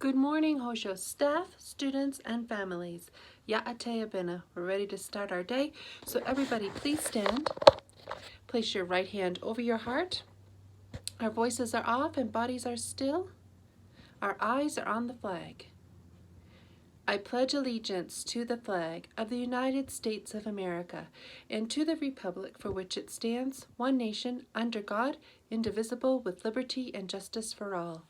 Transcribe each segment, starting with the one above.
Good morning, Hosho staff, students, and families. Ya'ataya bena. We're ready to start our day. So everybody, please stand. Place your right hand over your heart. Our voices are off and bodies are still. Our eyes are on the flag. I pledge allegiance to the flag of the United States of America and to the republic for which it stands, one nation, under God, indivisible, with liberty and justice for all.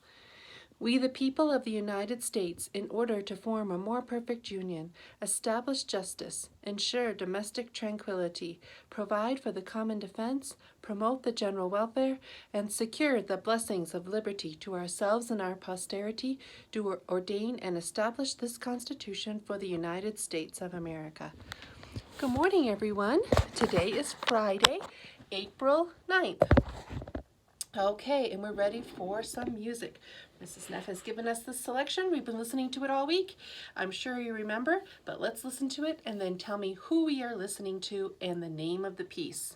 We, the people of the United States, in order to form a more perfect union, establish justice, ensure domestic tranquility, provide for the common defense, promote the general welfare, and secure the blessings of liberty to ourselves and our posterity, do ordain and establish this Constitution for the United States of America. Good morning, everyone. Today is Friday, April 9th. Okay, and we're ready for some music. Mrs. Neff has given us this selection. We've been listening to it all week. I'm sure you remember, but let's listen to it and then tell me who we are listening to and the name of the piece.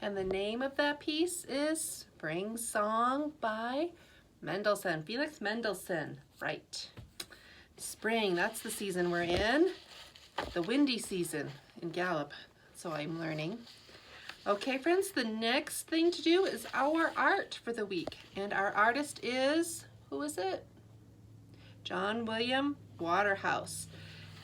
And the name of that piece is Spring Song by Mendelssohn, Felix Mendelssohn. Right. Spring, that's the season we're in. The windy season in Gallup, so I'm learning. Okay, friends, the next thing to do is our art for the week. And our artist is, who is it? John William Waterhouse.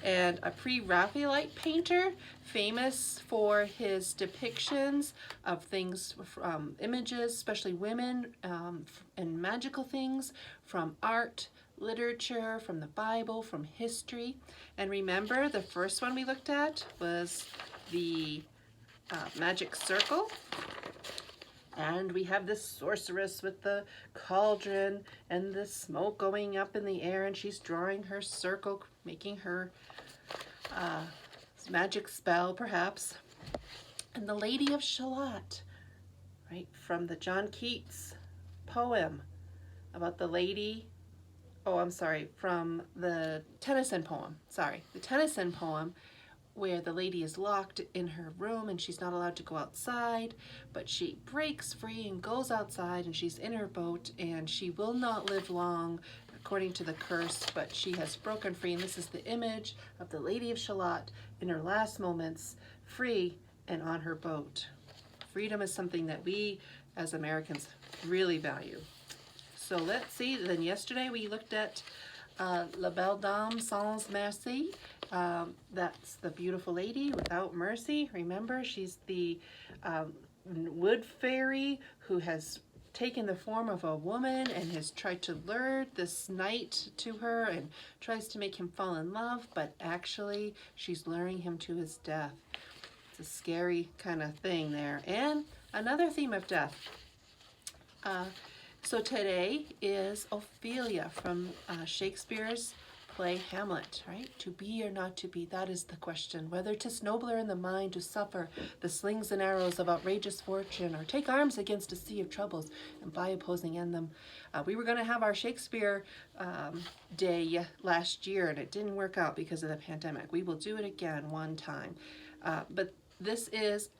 And a pre-Raphaelite painter, famous for his depictions of things from images, especially women, and magical things, from art, literature, from the Bible, from history. And remember, the first one we looked at was the magic circle. And we have this sorceress with the cauldron and the smoke going up in the air, and she's drawing her circle, making her magic spell, perhaps. And the Lady of Shalott, right, from the John Keats poem about the lady, from the Tennyson poem, the Tennyson poem, where the lady is locked in her room and she's not allowed to go outside, but she breaks free and goes outside, and she's in her boat, and she will not live long according to the curse, but she has broken free. And this is the image of the Lady of Shalott in her last moments, free and on her boat. Freedom is something that we as Americans really value. So let's see, then yesterday we looked at La Belle Dame Sans Merci. That's the beautiful lady without mercy. Remember, she's the wood fairy who has taken the form of a woman and has tried to lure this knight to her and tries to make him fall in love, but actually she's luring him to his death. It's a scary kind of thing there. And another theme of death. So today is Ophelia from Shakespeare's play Hamlet, right? To be or not to be, that is the question. Whether 'tis nobler in the mind to suffer the slings and arrows of outrageous fortune, or take arms against a sea of troubles and by opposing end them. We were going to have our Shakespeare day last year, and it didn't work out because of the pandemic. We will do it again one time. But this is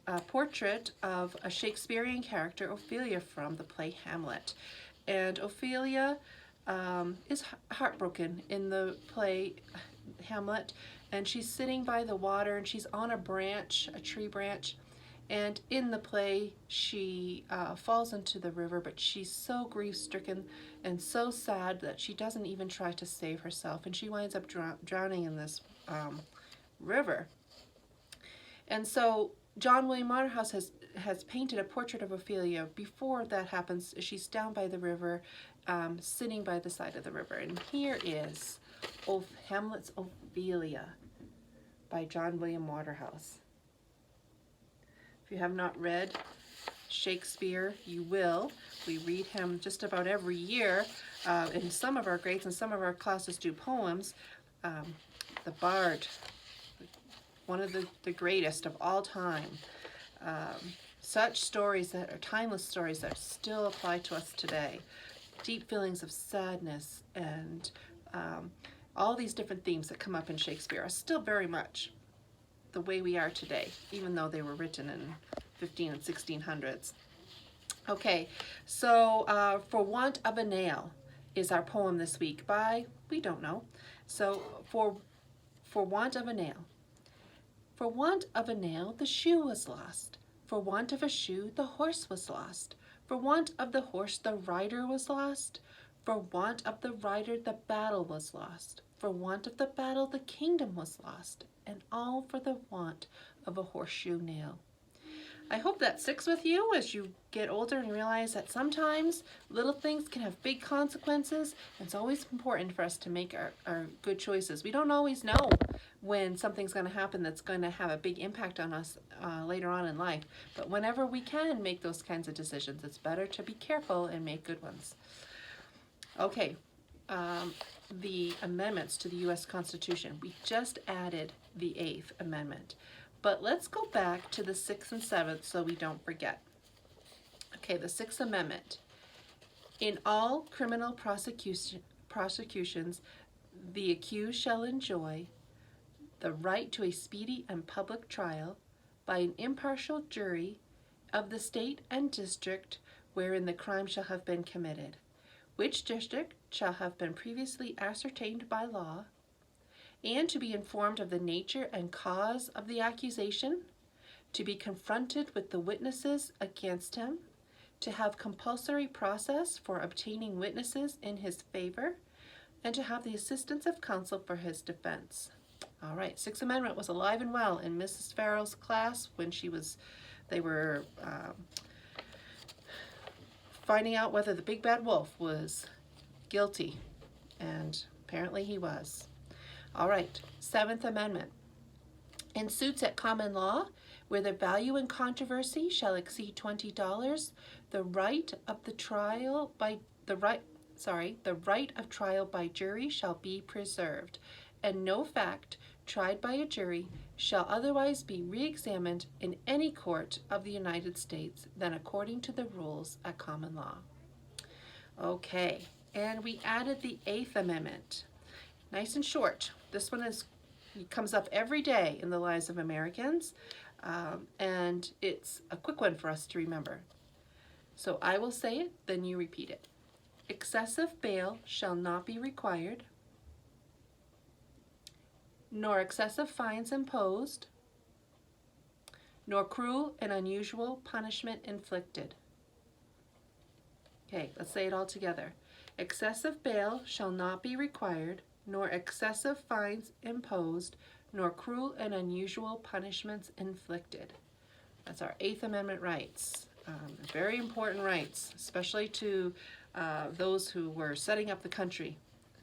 a portrait of a Shakespearean character, Ophelia, from the play Hamlet. And Ophelia is heartbroken in the play Hamlet, and she's sitting by the water, and she's on a branch, a tree branch, and in the play she falls into the river, but she's so grief-stricken and so sad that she doesn't even try to save herself, and she winds up drowning in this river. And so John William Waterhouse has painted a portrait of Ophelia. Before that happens, she's down by the river, sitting by the side of the river. And here is Hamlet's Ophelia by John William Waterhouse. If you have not read Shakespeare, you will. We read him just about every year in some of our grades, and some of our classes do poems. The Bard, one of the greatest of all time. Such stories that are timeless stories that still apply to us today. Deep feelings of sadness and all these different themes that come up in Shakespeare are still very much the way we are today, even though they were written in 15 and 1600s. Okay, so For Want of a Nail is our poem this week by, we don't know. So for Want of a Nail. For want of a nail, the shoe was lost. For want of a shoe, the horse was lost. For want of the horse, the rider was lost. For want of the rider, the battle was lost. For want of the battle, the kingdom was lost. And all for the want of a horseshoe nail. I hope that sticks with you as you get older and realize that sometimes little things can have big consequences. It's always important for us to make our good choices. We don't always know when something's going to happen that's going to have a big impact on us later on in life. But whenever we can make those kinds of decisions, it's better to be careful and make good ones. Okay, the amendments to the U.S. Constitution. We just added the 8th Amendment. But let's go back to the 6th and 7th so we don't forget. Okay, the 6th Amendment. In all criminal prosecutions, the accused shall enjoy the right to a speedy and public trial by an impartial jury of the state and district wherein the crime shall have been committed, which district shall have been previously ascertained by law, and to be informed of the nature and cause of the accusation, to be confronted with the witnesses against him, to have compulsory process for obtaining witnesses in his favor, and to have the assistance of counsel for his defense. All right, 6th Amendment was alive and well in Mrs. Farrell's class when they were finding out whether the big bad wolf was guilty, and apparently he was. All right, 7th Amendment. In suits at common law, where the value in controversy shall exceed $20, the right of trial by jury shall be preserved, and no fact tried by a jury shall otherwise be re-examined in any court of the United States than according to the rules at common law. Okay, and we added the 8th Amendment. Nice and short. This one comes up every day in the lives of Americans, and it's a quick one for us to remember. So I will say it, then you repeat it. Excessive bail shall not be required, nor excessive fines imposed, nor cruel and unusual punishment inflicted. Okay, let's say it all together. Excessive bail shall not be required, nor excessive fines imposed, nor cruel and unusual punishments inflicted. That's our 8th Amendment rights. Very important rights, especially to those who were setting up the country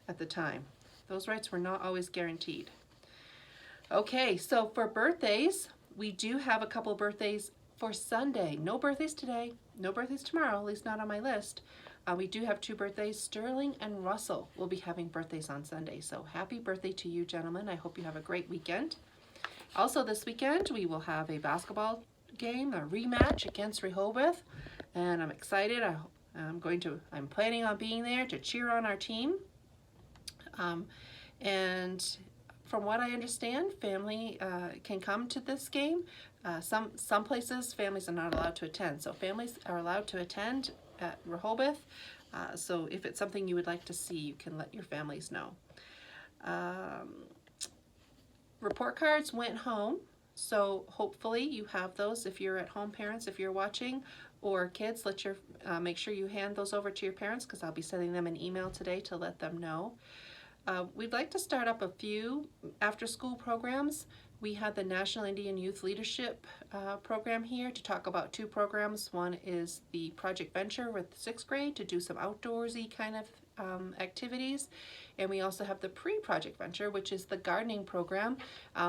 at the time. Those rights were not always guaranteed. Okay, so for birthdays, we do have a couple of birthdays for Sunday. No birthdays today, no birthdays tomorrow, at least not on my list. We do have 2 birthdays. Sterling and Russell will be having birthdays on Sunday. So happy birthday to you, gentlemen. I hope you have a great weekend. Also this weekend, we will have a basketball game, a rematch against Rehoboth. And I'm excited. I'm planning on being there to cheer on our team. And from what I understand, family can come to this game. Some places, families are not allowed to attend. So families are allowed to attend at Rehoboth. So if it's something you would like to see, you can let your families know. Report cards went home, so hopefully you have those. If you're at home, parents, if you're watching, or kids, make sure you hand those over to your parents, because I'll be sending them an email today to let them know. We'd like to start up a few after-school programs. We had the National Indian Youth Leadership program here to talk about 2 programs. One is the Project Venture with 6th grade to do some outdoorsy kind of activities. And we also have the Pre-Project Venture, which is the gardening program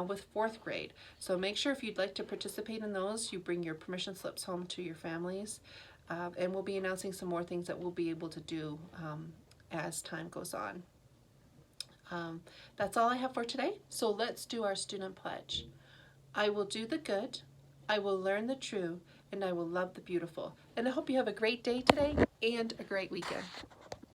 with 4th grade. So make sure if you'd like to participate in those, you bring your permission slips home to your families. And we'll be announcing some more things that we'll be able to do as time goes on. That's all I have for today. So let's do our student pledge. I will do the good, I will learn the true, and I will love the beautiful. And I hope you have a great day today and a great weekend.